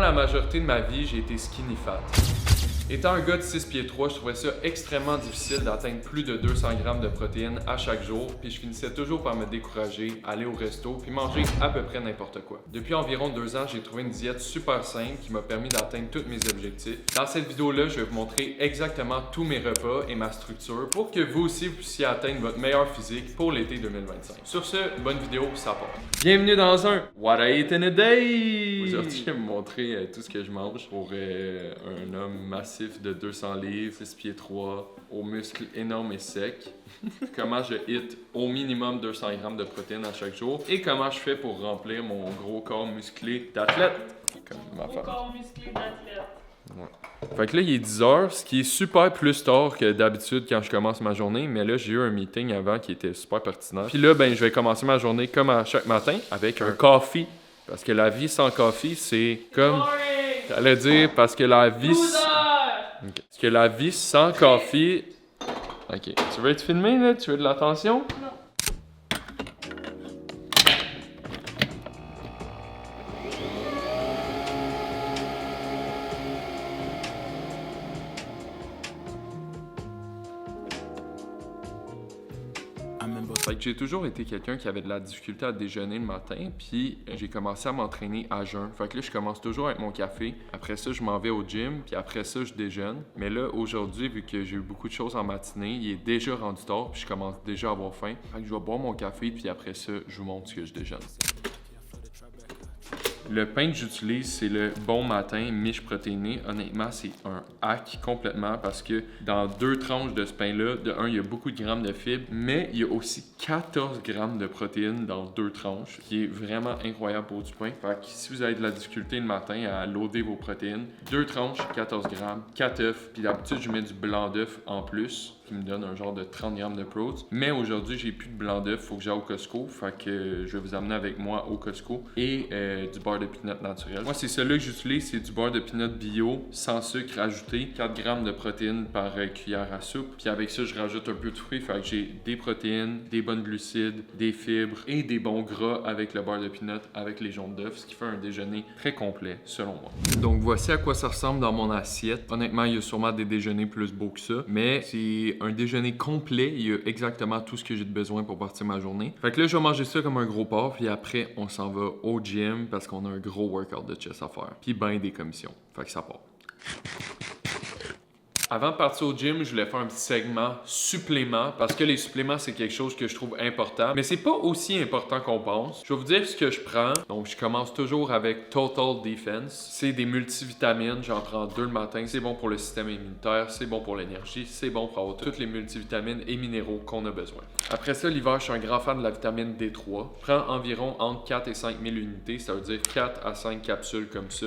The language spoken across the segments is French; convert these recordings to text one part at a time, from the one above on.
la majorité de ma vie, j'ai été skinny fat. Étant un gars de 6 pieds 3, je trouvais ça extrêmement difficile d'atteindre plus de 200 grammes de protéines à chaque jour, puis je finissais toujours par me décourager, aller au resto, puis manger à peu près n'importe quoi. Depuis environ 2 ans, j'ai trouvé une diète super simple qui m'a permis d'atteindre tous mes objectifs. Dans cette vidéo-là, je vais vous montrer exactement tous mes repas et ma structure pour que vous aussi vous puissiez atteindre votre meilleur physique pour l'été 2025. Sur ce, bonne vidéo, ça part. Bienvenue dans un What I Eat in a Day! Aujourd'hui, je vais vous montrer tout ce que je mange pour un homme massif de 200 livres, 6 pieds 3, aux muscles énormes et secs. Comment je hit au minimum 200 grammes de protéines à chaque jour et comment je fais pour remplir mon gros corps musclé d'athlète. Comme ma femme. Corps musclé d'athlète. Ouais. Fait que là, il est 10h, ce qui est super plus tard que d'habitude quand je commence ma journée. Mais là, j'ai eu un meeting avant qui était super pertinent. Puis là, ben, je vais commencer ma journée comme à chaque matin avec un coffee. Parce que la vie sans coffee, c'est comme... J'allais dire, parce que la vie... Okay. Parce que la vie sans coffee... Ok. Tu veux être filmé, là? Tu veux de l'attention? Non. Fait que j'ai toujours été quelqu'un qui avait de la difficulté à déjeuner le matin, puis j'ai commencé à m'entraîner à jeun. Fait que là, je commence toujours avec mon café. Après ça, je m'en vais au gym, puis après ça, je déjeune. Mais là, aujourd'hui, vu que j'ai eu beaucoup de choses en matinée, il est déjà rendu tard, puis je commence déjà à avoir faim. Fait que je vais boire mon café, puis après ça, je vous montre ce que je déjeune. Le pain que j'utilise, c'est le Bon Matin Miche protéiné. Honnêtement, c'est un hack complètement parce que dans 2 tranches de ce pain-là, de 1, il y a beaucoup de grammes de fibres, mais il y a aussi 14 grammes de protéines dans 2 tranches, qui est vraiment incroyable pour du pain. Fait que si vous avez de la difficulté le matin à loader vos protéines, 2 tranches, 14 grammes, 4 œufs, puis d'habitude, je mets du blanc d'œuf en plus, qui me donne un genre de 30 grammes de protéines. Mais aujourd'hui, j'ai plus de blanc d'œuf, faut que j'aille au Costco. Fait que je vais vous amener avec moi au Costco et du beurre de peanut naturel. Moi, c'est celui que j'utilise, c'est du beurre de peanut bio, sans sucre ajouté, 4 grammes de protéines par cuillère à soupe. Puis avec ça, je rajoute un peu de fruits. Fait que j'ai des protéines, des bonnes glucides, des fibres et des bons gras avec le beurre de peanut, avec les jaunes d'œufs, ce qui fait un déjeuner très complet, selon moi. Donc voici à quoi ça ressemble dans mon assiette. Honnêtement, il y a sûrement des déjeuners plus beaux que ça, mais c'est un déjeuner complet. Il y a exactement tout ce que j'ai de besoin pour partir ma journée. Fait que là, je vais manger ça comme un gros porc, puis après, on s'en va au gym parce qu'on a un gros workout de chest à faire. Puis ben des commissions. Fait que ça part. Avant de partir au gym, je voulais faire un petit segment supplément parce que les suppléments, c'est quelque chose que je trouve important, mais c'est pas aussi important qu'on pense. Je vais vous dire ce que je prends. Donc, je commence toujours avec Total Defense. C'est des multivitamines. J'en prends 2 le matin. C'est bon pour le système immunitaire, c'est bon pour l'énergie, c'est bon pour avoir toutes les multivitamines et minéraux qu'on a besoin. Après ça, l'hiver, je suis un grand fan de la vitamine D3. Je prends environ entre 4 et 5 000 unités, ça veut dire 4 à 5 capsules comme ça.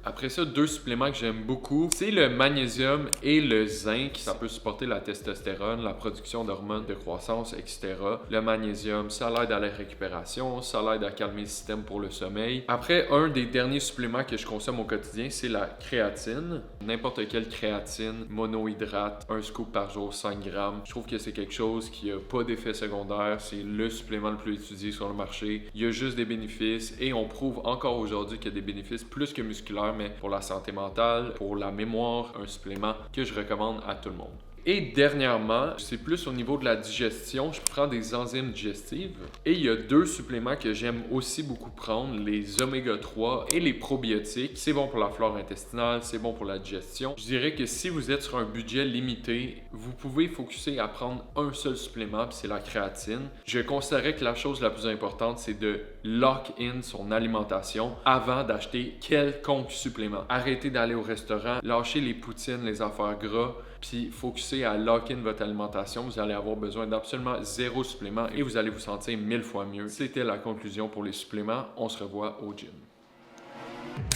Après ça, 2 suppléments que j'aime beaucoup, c'est le magnésium et le zinc. Ça peut supporter la testostérone, la production d'hormones de croissance, etc. Le magnésium, ça l'aide à la récupération, ça l'aide à calmer le système pour le sommeil. Après, un des derniers suppléments que je consomme au quotidien, c'est la créatine. N'importe quelle créatine, monohydrate, 1 scoop par jour, 5 grammes. Je trouve que c'est quelque chose qui n'a pas d'effet secondaire. C'est le supplément le plus utilisé sur le marché. Il y a juste des bénéfices et on prouve encore aujourd'hui qu'il y a des bénéfices plus que musculaires, mais pour la santé mentale, pour la mémoire, un supplément que je recommande à tout le monde. Et dernièrement, c'est plus au niveau de la digestion, je prends des enzymes digestives et il y a 2 suppléments que j'aime aussi beaucoup prendre, les oméga 3 et les probiotiques. C'est bon pour la flore intestinale, c'est bon pour la digestion. Je dirais que si vous êtes sur un budget limité, vous pouvez focuser à prendre un seul supplément, puis c'est la créatine. Je considérais que la chose la plus importante, c'est de lock in son alimentation avant d'acheter quelconque supplément. Arrêtez d'aller au restaurant, lâchez les poutines, les affaires gras, puis focussez à lock-in votre alimentation. Vous allez avoir besoin d'absolument 0 supplément et vous allez vous sentir 1000 fois mieux. C'était la conclusion pour les suppléments. On se revoit au gym.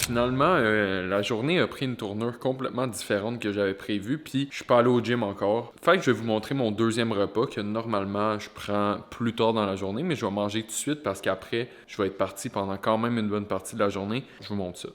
Finalement, la journée a pris une tournure complètement différente que j'avais prévue, puis je suis pas allé au gym encore. Fait que je vais vous montrer mon 2e repas que normalement je prends plus tard dans la journée, mais je vais manger tout de suite parce qu'après, je vais être parti pendant quand même une bonne partie de la journée. Je vous montre ça.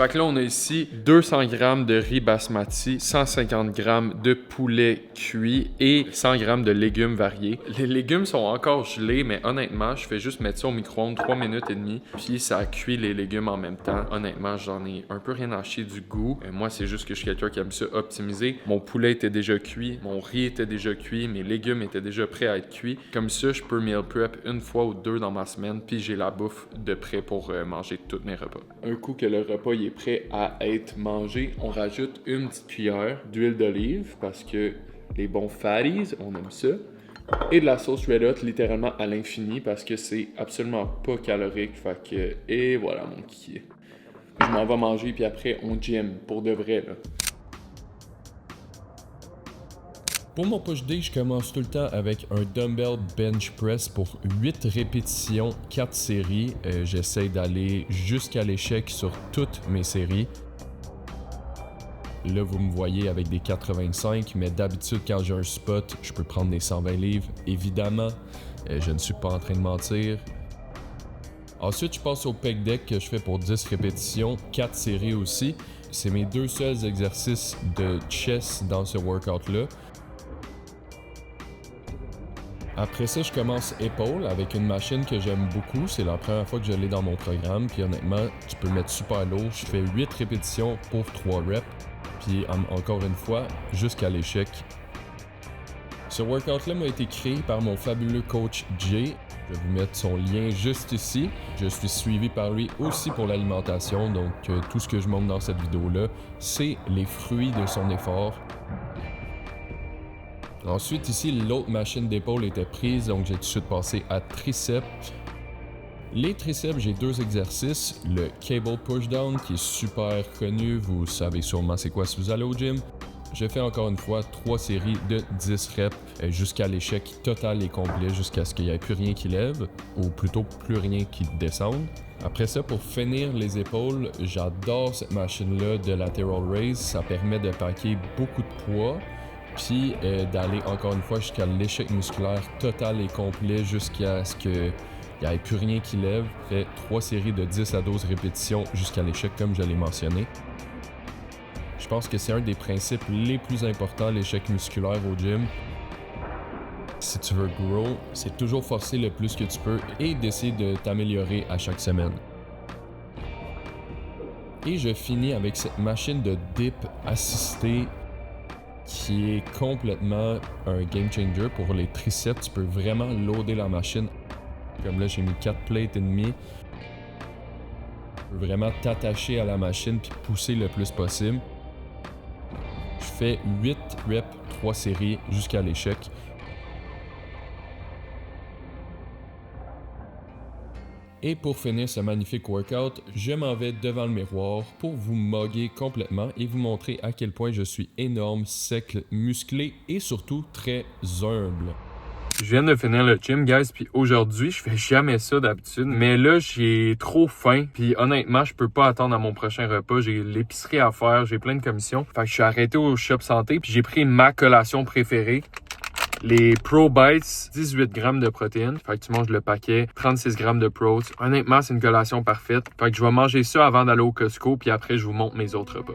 Fait que là, on a ici 200 g de riz basmati, 150 g de poulet cuit et 100 g de légumes variés. Les légumes sont encore gelés, mais honnêtement, je fais juste mettre ça au micro-ondes 3 minutes et demie, puis ça cuit les légumes en même temps. Honnêtement, j'en ai un peu rien à chier du goût. Moi, c'est juste que je suis quelqu'un qui aime ça optimiser. Mon poulet était déjà cuit, mon riz était déjà cuit, mes légumes étaient déjà prêts à être cuits. Comme ça, je peux meal prep une fois ou deux dans ma semaine, puis j'ai la bouffe de prêt pour manger tous mes repas. Un coup que le repas il est prêt à être mangé, on rajoute une petite cuillère d'huile d'olive parce que les bons fatties, on aime ça. Et de la sauce Red Hot littéralement à l'infini parce que c'est absolument pas calorique. Fait que, et voilà mon kiki. Je m'en vais manger puis après on gym pour de vrai là. Pour mon push day, je commence tout le temps avec un dumbbell bench press pour 8 répétitions, 4 séries. J'essaie d'aller jusqu'à l'échec sur toutes mes séries. Là, vous me voyez avec des 85, mais d'habitude, quand j'ai un spot, je peux prendre des 120 livres. Évidemment, je ne suis pas en train de mentir. Ensuite, je passe au pec deck que je fais pour 10 répétitions, 4 séries aussi. C'est mes deux seuls exercices de chest dans ce workout-là. Après ça, je commence épaule avec une machine que j'aime beaucoup. C'est la première fois que je l'ai dans mon programme. Puis honnêtement, tu peux le mettre super lourd. Je fais 8 répétitions pour 3 reps. Puis encore une fois, jusqu'à l'échec. Ce workout-là m'a été créé par mon fabuleux coach Jay. Je vais vous mettre son lien juste ici. Je suis suivi par lui aussi pour l'alimentation. Donc tout ce que je montre dans cette vidéo-là, c'est les fruits de son effort. Ensuite, ici, l'autre machine d'épaule était prise, donc j'ai tout de suite passé à triceps. Les triceps, j'ai deux exercices. Le cable pushdown, qui est super connu, vous savez sûrement c'est quoi si vous allez au gym. Je fais encore une fois 3 séries de 10 reps jusqu'à l'échec total et complet, jusqu'à ce qu'il n'y ait plus rien qui lève, ou plutôt plus rien qui descende. Après ça, pour finir les épaules, j'adore cette machine-là de lateral raise. Ça permet de packer beaucoup de poids. Puis d'aller encore une fois jusqu'à l'échec musculaire total et complet jusqu'à ce qu'il n'y ait plus rien qui lève. Fait 3 séries de 10 à 12 répétitions jusqu'à l'échec comme je l'ai mentionné. Je pense que c'est un des principes les plus importants, l'échec musculaire au gym. Si tu veux grow, c'est toujours forcer le plus que tu peux et d'essayer de t'améliorer à chaque semaine. Et je finis avec cette machine de dip assistée qui est complètement un game changer pour les triceps. Tu peux vraiment loader la machine. Comme là, j'ai mis 4 plates et demi. Tu peux vraiment t'attacher à la machine puis pousser le plus possible. Je fais 8 reps, 3 séries jusqu'à l'échec. Et pour finir ce magnifique workout, je m'en vais devant le miroir pour vous moguer complètement et vous montrer à quel point je suis énorme, sec, musclé et surtout très humble. Je viens de finir le gym, guys, puis aujourd'hui, je fais jamais ça d'habitude, mais là, j'ai trop faim, puis honnêtement, je peux pas attendre à mon prochain repas. J'ai l'épicerie à faire, j'ai plein de commissions. Fait que je suis arrêté au Shop Santé, puis j'ai pris ma collation préférée. Les Pro Bites, 18 grammes de protéines. Fait que tu manges le paquet, 36 grammes de pros. Honnêtement, c'est une collation parfaite. Fait que je vais manger ça avant d'aller au Costco, puis après, je vous montre mes autres repas.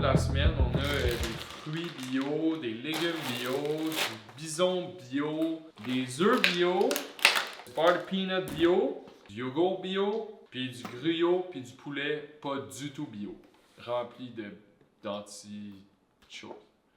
La semaine, on a des fruits bio, des légumes bio, du bison bio, des œufs bio, du beurre de peanut bio, du yogourt bio, puis du gruyot, puis du poulet pas du tout bio, rempli d'anti-choses.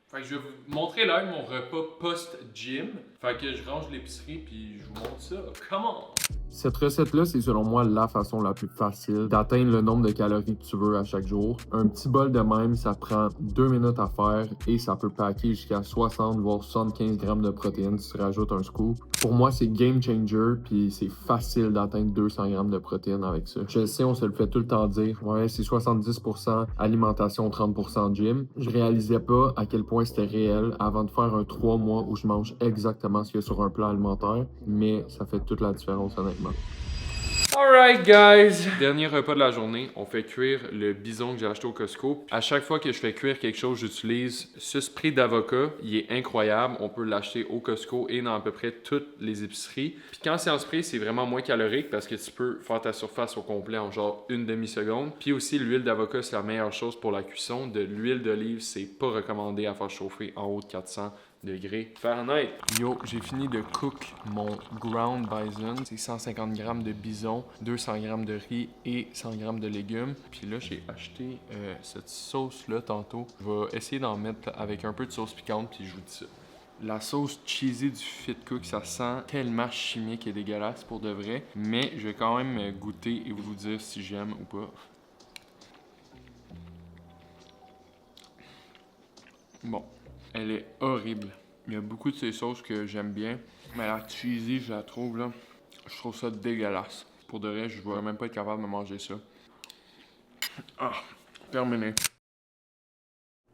Fait que je vais vous montrer là mon repas post-gym. Fait que je range l'épicerie puis je vous montre ça. Come on! Cette recette-là, c'est selon moi la façon la plus facile d'atteindre le nombre de calories que tu veux à chaque jour. Un petit bol de même, ça prend 2 minutes à faire et ça peut packer jusqu'à 60 voire 75 grammes de protéines si tu rajoutes un scoop. Pour moi, c'est game changer puis c'est facile d'atteindre 200 grammes de protéines avec ça. Je sais, on se le fait tout le temps dire. Ouais, c'est 70% alimentation, 30% gym. Je réalisais pas à quel point c'était réel avant de faire un 3 mois où je mange exactement ce qu'il y a sur un plan alimentaire, mais ça fait toute la différence honnêtement. Alright guys! Dernier repas de la journée, on fait cuire le bison que j'ai acheté au Costco. À chaque fois que je fais cuire quelque chose, j'utilise ce spray d'avocat. Il est incroyable, on peut l'acheter au Costco et dans à peu près toutes les épiceries. Puis quand c'est en spray, c'est vraiment moins calorique parce que tu peux faire ta surface au complet en genre une demi-seconde. Puis aussi, l'huile d'avocat, c'est la meilleure chose pour la cuisson. De l'huile d'olive, c'est pas recommandé à faire chauffer en haut de 400 degrés Fahrenheit. Yo, j'ai fini de cook mon ground bison. C'est 150 grammes de bison, 200 grammes de riz et 100 grammes de légumes. Puis là, j'ai acheté cette sauce-là tantôt. Je vais essayer d'en mettre avec un peu de sauce piquante, puis je vous dis ça. La sauce cheesy du Fit Cook, ça sent tellement chimique et dégueulasse pour de vrai. Mais je vais quand même goûter et vous dire si j'aime ou pas. Bon. Elle est horrible. Il y a beaucoup de ces sauces que j'aime bien, mais la cheesy, je la trouve là, je trouve ça dégueulasse. Pour de vrai, je ne vais même pas être capable de manger ça. Ah, terminé.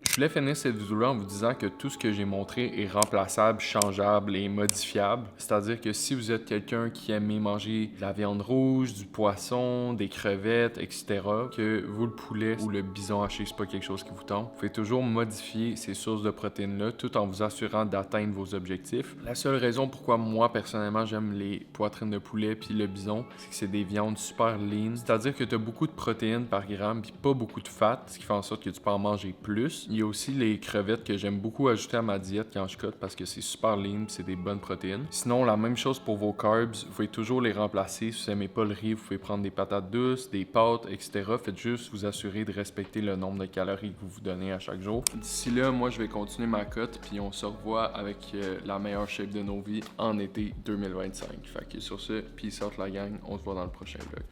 Je voulais finir cette vidéo-là en vous disant que tout ce que j'ai montré est remplaçable, changeable et modifiable. C'est-à-dire que si vous êtes quelqu'un qui aime manger de la viande rouge, du poisson, des crevettes, etc., que vous, le poulet ou le bison haché, c'est pas quelque chose qui vous tente, vous pouvez toujours modifier ces sources de protéines-là tout en vous assurant d'atteindre vos objectifs. La seule raison pourquoi moi, personnellement, j'aime les poitrines de poulet puis le bison, c'est que c'est des viandes super lean. C'est-à-dire que tu as beaucoup de protéines par gramme puis pas beaucoup de fat, ce qui fait en sorte que tu peux en manger plus. Il y a aussi les crevettes que j'aime beaucoup ajouter à ma diète quand je cote parce que c'est super lean, c'est des bonnes protéines. Sinon, la même chose pour vos carbs, vous pouvez toujours les remplacer. Si vous n'aimez pas le riz, vous pouvez prendre des patates douces, des pâtes, etc. Faites juste vous assurer de respecter le nombre de calories que vous vous donnez à chaque jour. D'ici là, moi, je vais continuer ma cote puis on se revoit avec la meilleure shape de nos vies en été 2025. Fait que sur ce, peace out la gang, on se voit dans le prochain vlog.